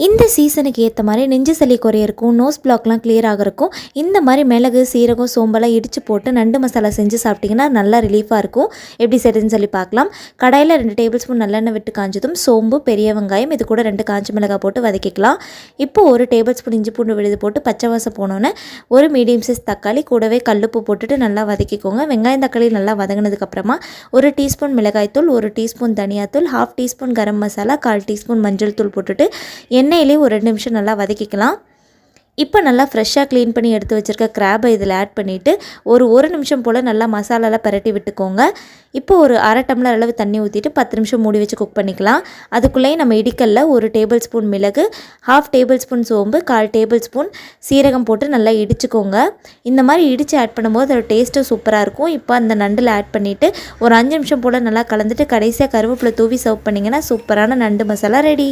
இந்த சீசனுக்கு ஏற்ற மாதிரி நெஞ்சு சளி குறையிருக்கும், நோஸ் பிளாக்லாம் கிளியர் ஆகிறக்கும் இந்த மாதிரி மிளகு, சீரகம், சோம்பெல்லாம் இடித்து போட்டு நண்டு மசாலா செஞ்சு சாப்பிட்டிங்கன்னா நல்லா ரிலீஃபாக இருக்கும். எப்படி செய்யுதுன்னு சொல்லி பார்க்கலாம். கடாயில் 2 டேபிள் ஸ்பூன் நல்லெண்ணெய் விட்டு காஞ்சதும் சோம்பு, பெரிய வெங்காயம், இது கூட 2 காஞ்ச மிளகாய் போட்டு வதக்கிக்கலாம். இப்போது 1 டேபிள் ஸ்பூன் இஞ்சி பூண்டு விழுது போட்டு பச்சை வாசம் போனோன்னே ஒரு மீடியம் சைஸ் தக்காளி கூடவே கல்லுப்பு போட்டுட்டு நல்லா வதக்கிக்கோங்க. வெங்காயம் தக்காளி நல்லா வதங்கினதுக்கப்புறமா 1 டீஸ்பூன் மிளகாய்த்தூள், 1 டீஸ்பூன் தனியாத்தூள், 1/2 டீஸ்பூன் கரம் மசாலா, 1/4 டீஸ்பூன் மஞ்சள் தூள் போட்டுட்டு எண்ணெயிலே ஒரு 2 நிமிஷம் நல்லா வதக்கிக்கலாம். இப்போ நல்லா ஃப்ரெஷ்ஷாக க்ளீன் பண்ணி எடுத்து வச்சுருக்க கிராபை இதில் ஆட் பண்ணிவிட்டு ஒரு நிமிஷம் போல் நல்லா மசாலாலாம் பரட்டி விட்டுக்கோங்க. இப்போ ஒரு 1/2 டம்ளர் அளவு தண்ணி ஊற்றிட்டு 10 நிமிஷம் மூடி வச்சு குக் பண்ணிக்கலாம். அதுக்குள்ளேயே நம்ம இடிக்கல்ல 1 டேபிள் ஸ்பூன் மிளகு, 1/2 டேபிள் ஸ்பூன் சோம்பு, 1/4 டேபிள் ஸ்பூன் சீரகம் போட்டு நல்லா இடிச்சுக்கோங்க. இந்த மாதிரி இடித்து ஆட் பண்ணும்போது அதோட டேஸ்ட்டும் சூப்பராக இருக்கும். இப்போ அந்த நண்டில் ஆட் பண்ணிவிட்டு ஒரு 5 நிமிஷம் போல் நல்லா கலந்துட்டு கடைசியாக கருவேப்பிலை தூவி சர்வ் பண்ணிங்கன்னா சூப்பரான நண்டு மசாலா ரெடி.